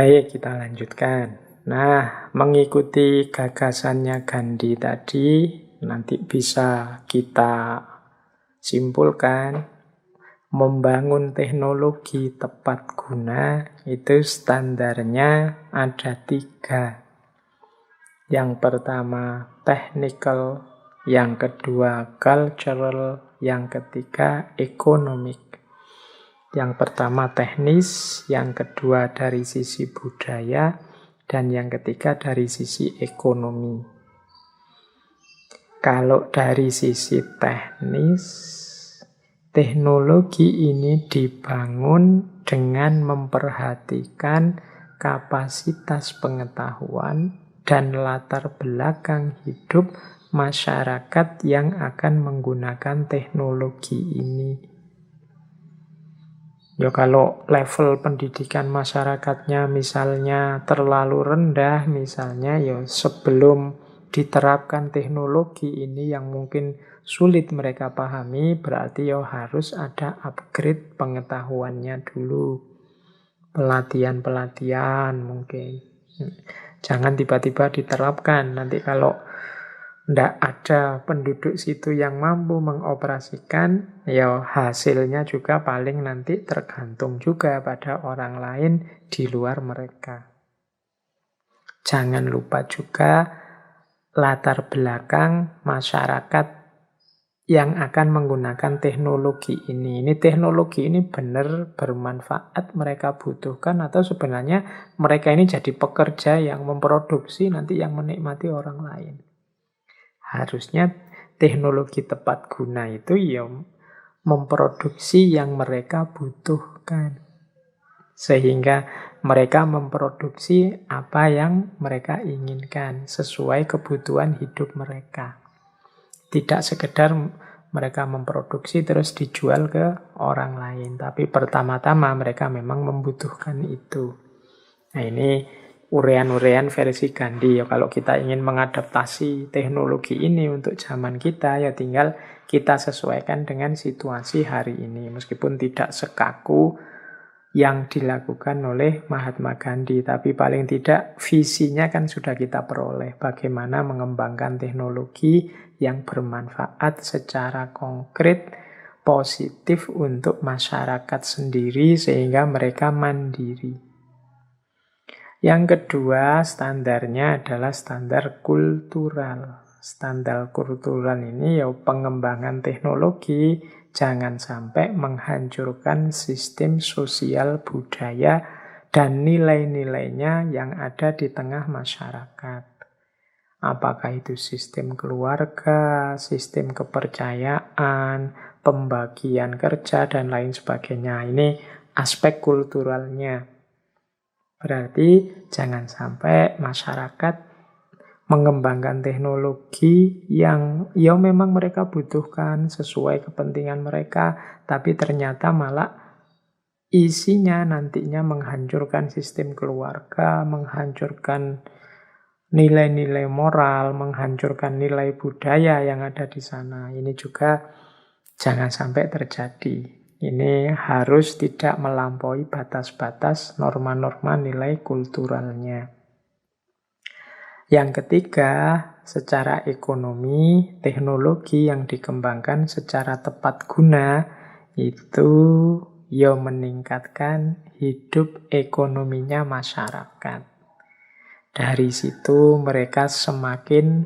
Baik, kita lanjutkan. Nah, mengikuti gagasannya Gandhi tadi, nanti bisa kita simpulkan, membangun teknologi tepat guna itu standarnya ada 3. Yang pertama technical, yang kedua cultural, yang ketiga economic. Yang pertama teknis, yang kedua dari sisi budaya, dan yang ketiga dari sisi ekonomi. Kalau dari sisi teknis, teknologi ini dibangun dengan memperhatikan kapasitas pengetahuan dan latar belakang hidup masyarakat yang akan menggunakan teknologi ini. Ya kalau level pendidikan masyarakatnya misalnya terlalu rendah, misalnya ya sebelum diterapkan teknologi ini yang mungkin sulit mereka pahami, berarti ya harus ada upgrade pengetahuannya dulu. Pelatihan-pelatihan mungkin. Jangan tiba-tiba diterapkan. Nanti kalau tidak ada penduduk situ yang mampu mengoperasikan, ya hasilnya juga paling nanti tergantung juga pada orang lain di luar mereka. Jangan lupa juga latar belakang masyarakat yang akan menggunakan teknologi ini. Ini teknologi ini benar bermanfaat, mereka butuhkan, atau sebenarnya mereka ini jadi pekerja yang memproduksi, nanti yang menikmati orang lain. Harusnya teknologi tepat guna itu ya memproduksi yang mereka butuhkan. Sehingga mereka memproduksi apa yang mereka inginkan sesuai kebutuhan hidup mereka. Tidak sekedar mereka memproduksi terus dijual ke orang lain. Tapi pertama-tama mereka memang membutuhkan itu. Nah ini urean-urean versi Gandhi. Ya, kalau kita ingin mengadaptasi teknologi ini untuk zaman kita, ya tinggal kita sesuaikan dengan situasi hari ini. Meskipun tidak sekaku yang dilakukan oleh Mahatma Gandhi, tapi paling tidak visinya kan sudah kita peroleh. Bagaimana mengembangkan teknologi yang bermanfaat secara konkret, positif untuk masyarakat sendiri sehingga mereka mandiri. Yang kedua, standarnya adalah standar kultural. Standar kultural ini ya pengembangan teknologi jangan sampai menghancurkan sistem sosial budaya dan nilai-nilainya yang ada di tengah masyarakat. Apakah itu sistem keluarga, sistem kepercayaan, pembagian kerja, dan lain sebagainya. Ini aspek kulturalnya. Berarti jangan sampai masyarakat mengembangkan teknologi yang ya memang mereka butuhkan sesuai kepentingan mereka, tapi ternyata malah isinya nantinya menghancurkan sistem keluarga, menghancurkan nilai-nilai moral, menghancurkan nilai budaya yang ada di sana. Ini juga jangan sampai terjadi. Ini harus tidak melampaui batas-batas norma-norma nilai kulturalnya. Yang ketiga, secara ekonomi, teknologi yang dikembangkan secara tepat guna itu ya meningkatkan hidup ekonominya masyarakat. Dari situ mereka semakin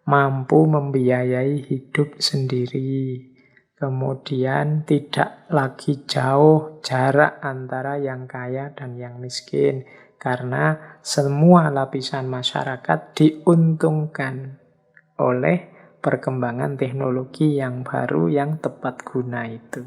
mampu membiayai hidup sendiri. Kemudian tidak lagi jauh jarak antara yang kaya dan yang miskin. Karena semua lapisan masyarakat diuntungkan oleh perkembangan teknologi yang baru yang tepat guna itu.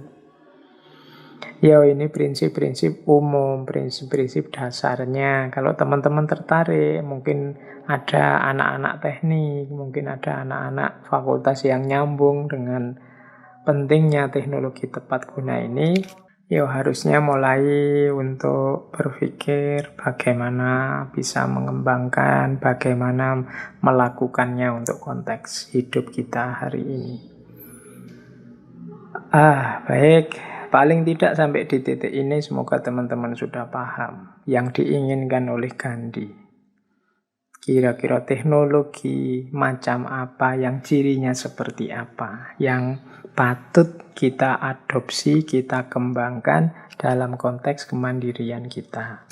Ya ini prinsip-prinsip umum, prinsip-prinsip dasarnya. Kalau teman-teman tertarik, mungkin ada anak-anak teknik, mungkin ada anak-anak fakultas yang nyambung dengan pentingnya teknologi tepat guna ini, ya harusnya mulai untuk berpikir bagaimana bisa mengembangkan, bagaimana melakukannya untuk konteks hidup kita hari ini. Baik, paling tidak sampai di titik ini semoga teman-teman sudah paham yang diinginkan oleh Gandhi. Kira-kira teknologi macam apa, yang cirinya seperti apa, yang patut kita adopsi, kita kembangkan dalam konteks kemandirian kita.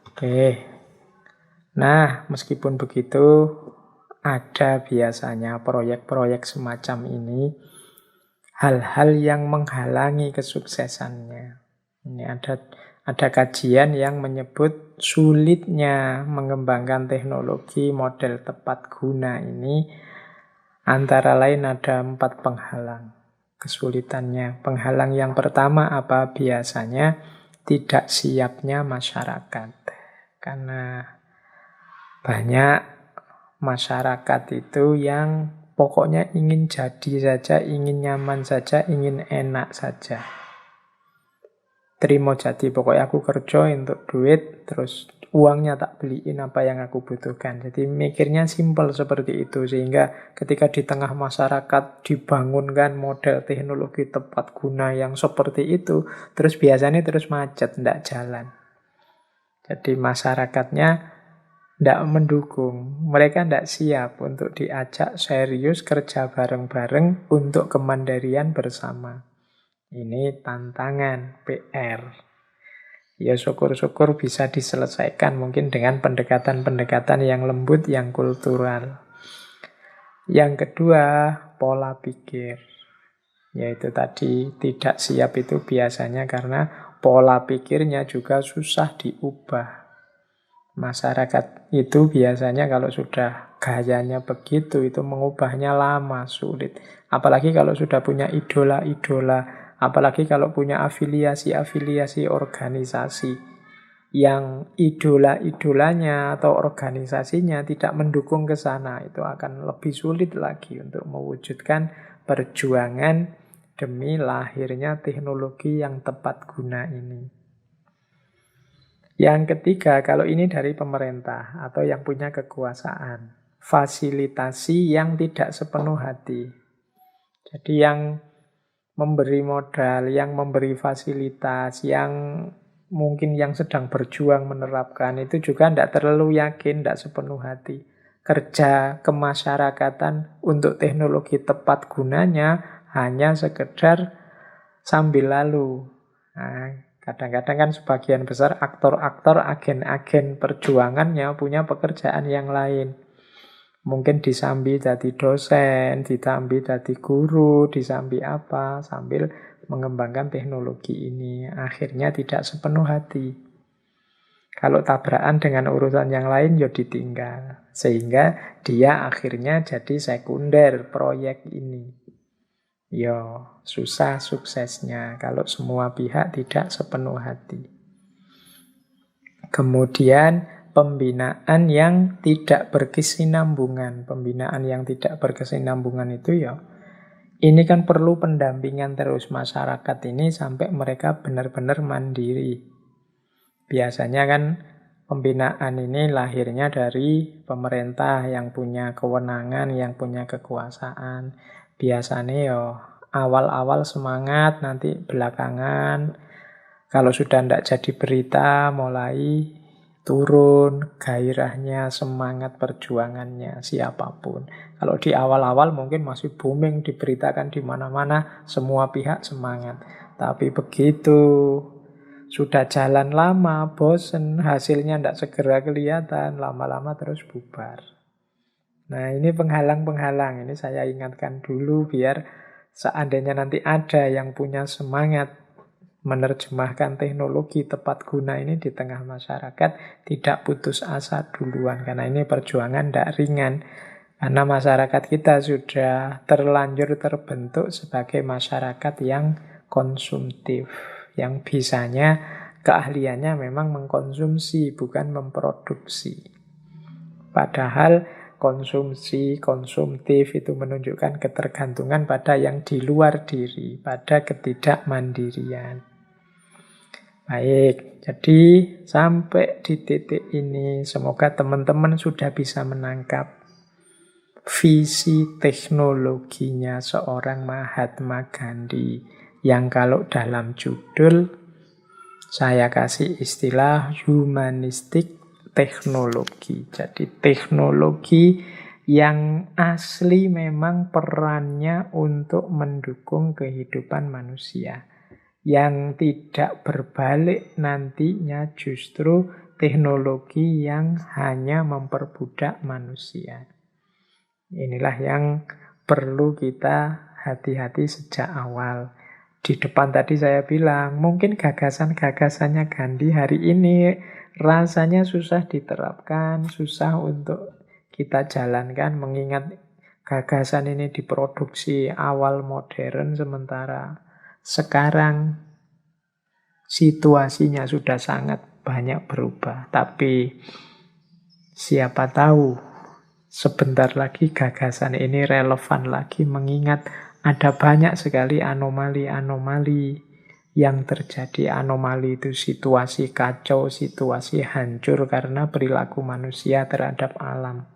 Oke. Nah, meskipun begitu, ada biasanya proyek-proyek semacam ini hal-hal yang menghalangi kesuksesannya. Ini ada kajian yang menyebut sulitnya mengembangkan teknologi model tepat guna ini, antara lain ada 4 penghalang kesulitannya. Penghalang yang pertama apa? Biasanya tidak siapnya masyarakat. Karena banyak masyarakat itu yang pokoknya ingin jadi saja, ingin nyaman saja, ingin enak saja. Terima jadi, pokoknya aku kerja untuk duit, terus uangnya tak beliin apa yang aku butuhkan. Jadi mikirnya simpel seperti itu, sehingga ketika di tengah masyarakat dibangunkan model teknologi tepat guna yang seperti itu, terus biasanya terus macet, tidak jalan. Jadi masyarakatnya tidak mendukung, mereka tidak siap untuk diajak serius kerja bareng-bareng untuk kemandirian bersama. Ini tantangan, PR. Ya syukur-syukur bisa diselesaikan mungkin dengan pendekatan-pendekatan yang lembut, yang kultural. Yang kedua, pola pikir. Yaitu tadi tidak siap itu biasanya karena pola pikirnya juga susah diubah. Masyarakat itu biasanya kalau sudah gayanya begitu, itu mengubahnya lama, sulit. Apalagi kalau sudah punya idola-idola, apalagi kalau punya afiliasi-afiliasi organisasi yang idola-idolanya atau organisasinya tidak mendukung ke sana, itu akan lebih sulit lagi untuk mewujudkan perjuangan demi lahirnya teknologi yang tepat guna ini. Yang ketiga, kalau ini dari pemerintah atau yang punya kekuasaan, fasilitasi yang tidak sepenuh hati. Jadi yang memberi modal, yang memberi fasilitas, yang mungkin yang sedang berjuang menerapkan, itu juga tidak terlalu yakin, tidak sepenuh hati. Kerja kemasyarakatan untuk teknologi tepat gunanya hanya sekedar sambil lalu. Nah, kadang-kadang kan sebagian besar aktor-aktor, agen-agen perjuangannya punya pekerjaan yang lain. Mungkin disambi jadi dosen, disambi jadi guru, disambi apa, sambil mengembangkan teknologi ini. Akhirnya tidak sepenuh hati. Kalau tabrakan dengan urusan yang lain, ya ditinggal. Sehingga dia akhirnya jadi sekunder proyek ini. Ya, susah suksesnya kalau semua pihak tidak sepenuh hati. Kemudian pembinaan yang tidak berkesinambungan. Pembinaan yang tidak berkesinambungan itu ya, ini kan perlu pendampingan terus masyarakat ini sampai mereka benar-benar mandiri. Biasanya kan pembinaan ini lahirnya dari pemerintah yang punya kewenangan, yang punya kekuasaan. Biasanya ya awal-awal semangat, nanti belakangan kalau sudah tidak jadi berita mulai turun gairahnya, semangat perjuangannya siapapun. Kalau di awal-awal mungkin masih booming, diberitakan di mana-mana, semua pihak semangat. Tapi begitu sudah jalan lama, bosen, hasilnya tidak segera kelihatan, lama-lama terus bubar. Nah, ini penghalang-penghalang. Ini saya ingatkan dulu biar seandainya nanti ada yang punya semangat menerjemahkan teknologi tepat guna ini di tengah masyarakat, tidak putus asa duluan. Karena ini perjuangan tidak ringan. Karena masyarakat kita sudah terlanjur terbentuk sebagai masyarakat yang konsumtif. Yang bisanya, keahliannya memang mengkonsumsi, bukan memproduksi. Padahal konsumsi, konsumtif itu menunjukkan ketergantungan pada yang di luar diri, pada ketidakmandirian. Baik, jadi sampai di titik ini semoga teman-teman sudah bisa menangkap visi teknologinya seorang Mahatma Gandhi yang kalau dalam judul saya kasih istilah humanistik teknologi. Jadi teknologi yang asli memang perannya untuk mendukung kehidupan manusia. Yang tidak berbalik nantinya justru teknologi yang hanya memperbudak manusia. Inilah yang perlu kita hati-hati sejak awal. Di depan tadi saya bilang, mungkin gagasan-gagasannya Gandhi hari ini rasanya susah diterapkan, susah untuk kita jalankan, mengingat gagasan ini diproduksi awal modern, sementara sekarang situasinya sudah sangat banyak berubah. Tapi siapa tahu sebentar lagi gagasan ini relevan lagi, mengingat ada banyak sekali anomali-anomali yang terjadi. Anomali itu situasi kacau, situasi hancur karena perilaku manusia terhadap alam.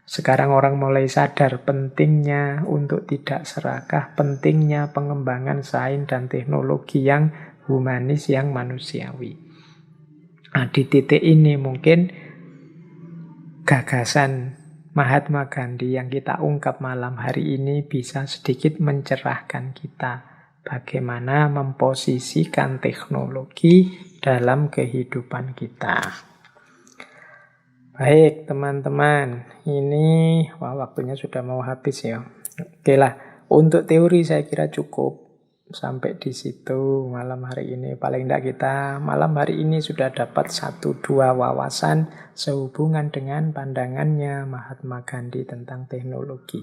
Sekarang orang mulai sadar pentingnya untuk tidak serakah, pentingnya pengembangan sains dan teknologi yang humanis, yang manusiawi. Nah, di titik ini mungkin gagasan Mahatma Gandhi yang kita ungkap malam hari ini bisa sedikit mencerahkan kita bagaimana memposisikan teknologi dalam kehidupan kita. Baik teman-teman, ini waktunya sudah mau habis ya. Oke lah, untuk teori saya kira cukup sampai di situ malam hari ini. Paling tidak kita malam hari ini sudah dapat 1-2 wawasan sehubungan dengan pandangannya Mahatma Gandhi tentang teknologi.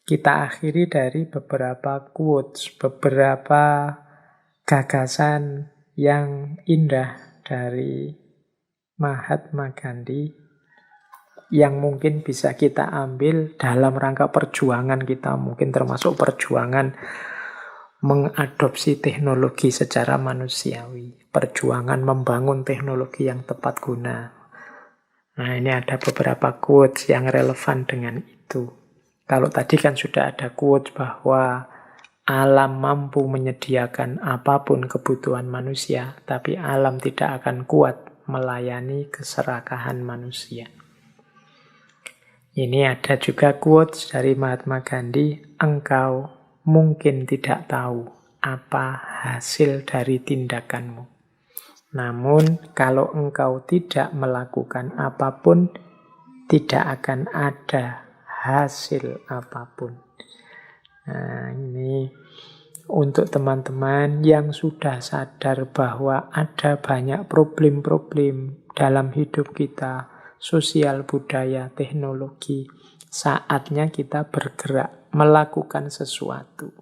Kita akhiri dari beberapa quotes, beberapa gagasan yang indah dari Mahatma Gandhi yang mungkin bisa kita ambil dalam rangka perjuangan kita, mungkin termasuk perjuangan mengadopsi teknologi secara manusiawi, perjuangan membangun teknologi yang tepat guna. Nah, ini ada beberapa quotes yang relevan dengan itu. Kalau tadi kan sudah ada quotes bahwa alam mampu menyediakan apapun kebutuhan manusia, tapi alam tidak akan kuat melayani keserakahan manusia. Ini ada juga quotes dari Mahatma Gandhi, engkau mungkin tidak tahu apa hasil dari tindakanmu. Namun kalau engkau tidak melakukan apapun, tidak akan ada hasil apapun. Nah, ini untuk teman-teman yang sudah sadar bahwa ada banyak problem-problem dalam hidup kita, sosial, budaya, teknologi. Saatnya kita bergerak, melakukan sesuatu.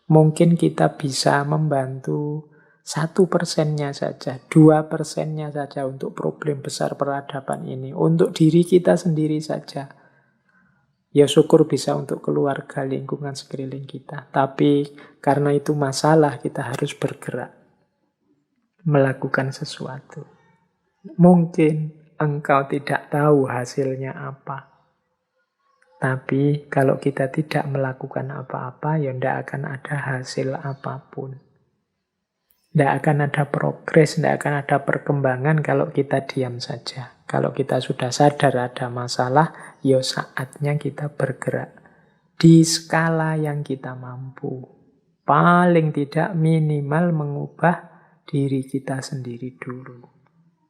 Mungkin kita bisa membantu 1%-nya saja, 2%-nya saja untuk problem besar peradaban ini. Untuk diri kita sendiri saja. Ya syukur bisa untuk keluarga, lingkungan sekeliling kita. Tapi karena itu masalah, kita harus bergerak. Melakukan sesuatu. Mungkin engkau tidak tahu hasilnya apa. Tapi kalau kita tidak melakukan apa-apa, ya tidak akan ada hasil apapun. Tidak akan ada progres, tidak akan ada perkembangan kalau kita diam saja. Kalau kita sudah sadar ada masalah, ya saatnya kita bergerak. Di skala yang kita mampu. Paling tidak minimal mengubah diri kita sendiri dulu.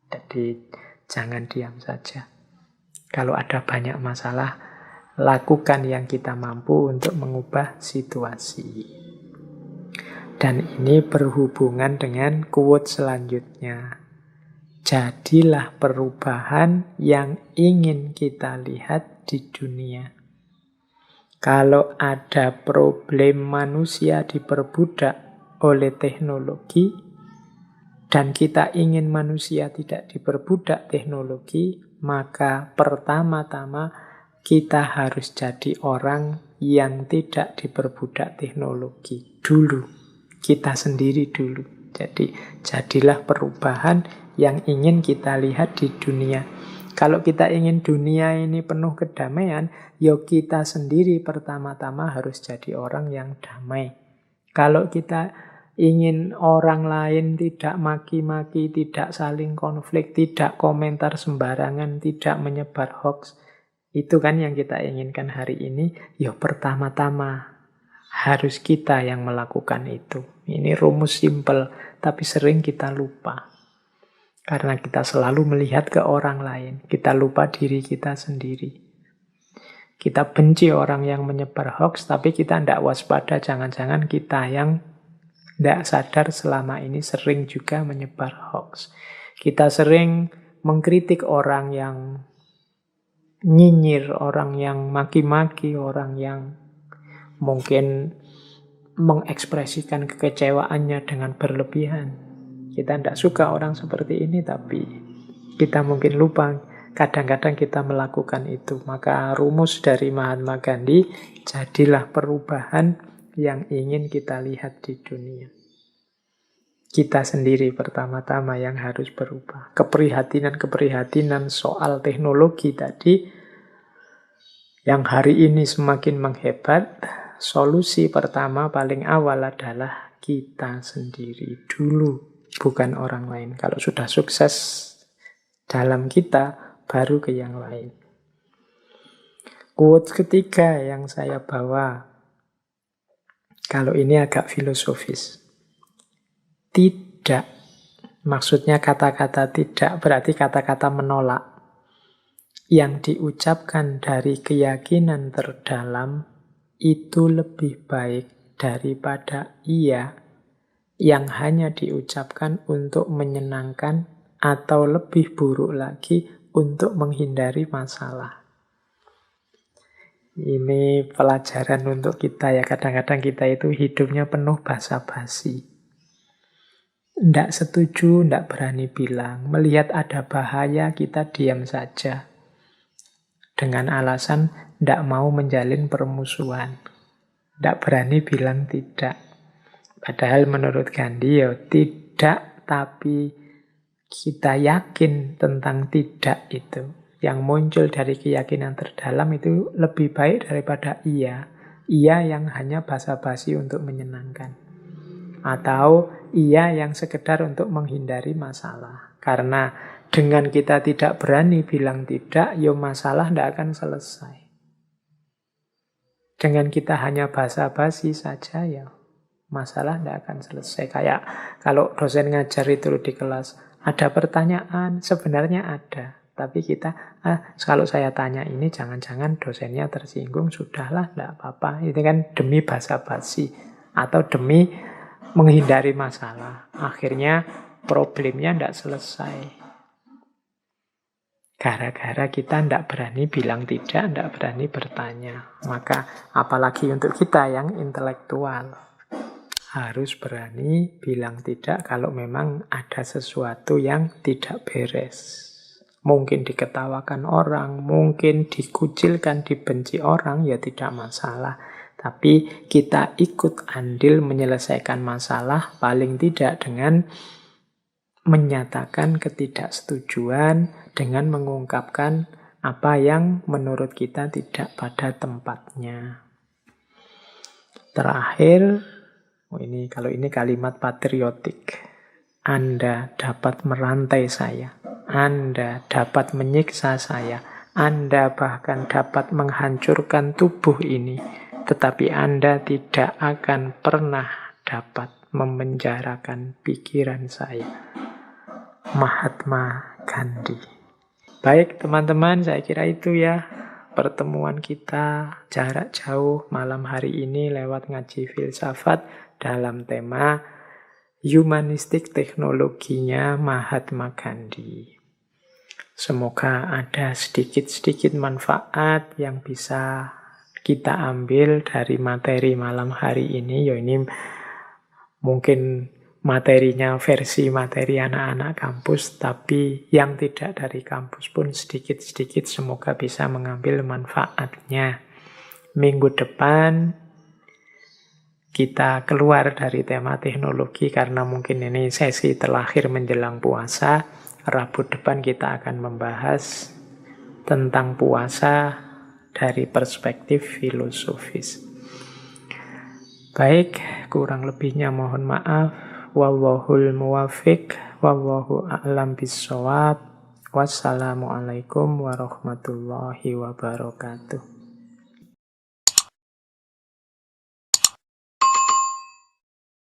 Jadi jangan diam saja. Kalau ada banyak masalah, lakukan yang kita mampu untuk mengubah situasi. Dan ini berhubungan dengan quote selanjutnya. Jadilah perubahan yang ingin kita lihat di dunia. Kalau ada problem manusia diperbudak oleh teknologi, dan kita ingin manusia tidak diperbudak teknologi, maka pertama-tama kita harus jadi orang yang tidak diperbudak teknologi dulu. Kita sendiri dulu. Jadi, jadilah perubahan yang ingin kita lihat di dunia. Kalau kita ingin dunia ini penuh kedamaian, ya kita sendiri pertama-tama harus jadi orang yang damai. Kalau kita ingin orang lain tidak maki-maki, tidak saling konflik, tidak komentar sembarangan, tidak menyebar hoax, itu kan yang kita inginkan hari ini. Ya pertama-tama harus kita yang melakukan itu. Ini rumus simpel, tapi sering kita lupa. Karena kita selalu melihat ke orang lain. Kita lupa diri kita sendiri. Kita benci orang yang menyebar hoax, tapi kita tidak waspada. Jangan-jangan kita yang tidak sadar selama ini sering juga menyebar hoax. Kita sering mengkritik orang yang nyinyir, orang yang maki-maki, orang yang mungkin mengekspresikan kekecewaannya dengan berlebihan. Kita tidak suka orang seperti ini, tapi kita mungkin lupa. Kadang-kadang kita melakukan itu. Maka rumus dari Mahatma Gandhi, jadilah perubahan yang ingin kita lihat di dunia. Kita sendiri pertama-tama yang harus berubah. Keprihatinan-keprihatinan soal teknologi tadi, yang hari ini semakin menghebat, solusi pertama paling awal adalah kita sendiri dulu, bukan orang lain. Kalau sudah sukses dalam kita, baru ke yang lain. Quotes ketiga yang saya bawa, kalau ini agak filosofis. Tidak, maksudnya kata-kata tidak berarti kata-kata menolak. Yang diucapkan dari keyakinan terdalam itu lebih baik daripada iya yang hanya diucapkan untuk menyenangkan atau lebih buruk lagi untuk menghindari masalah. Ini pelajaran untuk kita ya. Kadang-kadang kita itu hidupnya penuh basa-basi. Tidak setuju, tidak berani bilang. Melihat ada bahaya, kita diam saja. Dengan alasan tidak mau menjalin permusuhan. Tidak berani bilang tidak. Padahal menurut Gandhi ya tidak, tapi kita yakin tentang tidak itu. Yang muncul dari keyakinan terdalam itu lebih baik daripada iya. Iya yang hanya basa-basi untuk menyenangkan. Atau iya yang sekedar untuk menghindari masalah. Karena dengan kita tidak berani bilang tidak, ya masalah tidak akan selesai. Dengan kita hanya basa-basi saja, ya masalah tidak akan selesai. Kayak kalau dosen ngajar itu di kelas, ada pertanyaan, sebenarnya ada. Tapi kita, kalau saya tanya ini, jangan-jangan dosennya tersinggung, sudahlah, tidak apa-apa. Itu kan demi basa-basi. Atau demi menghindari masalah. Akhirnya problemnya tidak selesai. Gara-gara kita tidak berani bilang tidak, tidak berani bertanya. Maka apalagi untuk kita yang intelektual, harus berani bilang tidak kalau memang ada sesuatu yang tidak beres. Mungkin diketawakan orang, mungkin dikucilkan, dibenci orang, ya tidak masalah. Tapi kita ikut andil menyelesaikan masalah, paling tidak dengan menyatakan ketidaksetujuan, dengan mengungkapkan apa yang menurut kita tidak pada tempatnya. Terakhir, kalau ini kalimat patriotik. Anda dapat merantai saya. Anda dapat menyiksa saya. Anda bahkan dapat menghancurkan tubuh ini. Tetapi Anda tidak akan pernah dapat memenjarakan pikiran saya. Mahatma Gandhi. Baik teman-teman, saya kira itu ya pertemuan kita jarak jauh malam hari ini lewat ngaji filsafat dalam tema humanistik teknologinya Mahatma Gandhi. Semoga ada sedikit-sedikit manfaat yang bisa kita ambil dari materi malam hari ini. Ya ini mungkin materinya versi materi anak-anak kampus, tapi yang tidak dari kampus pun sedikit-sedikit semoga bisa mengambil manfaatnya. Minggu depan kita keluar dari tema teknologi karena mungkin ini sesi terakhir menjelang puasa. Rabu depan kita akan membahas tentang puasa dari perspektif filosofis. Baik, kurang lebihnya mohon maaf. Wallahul muwafiq, wallahu a'lam bissawab. Wassalamualaikum warahmatullahi wabarakatuh.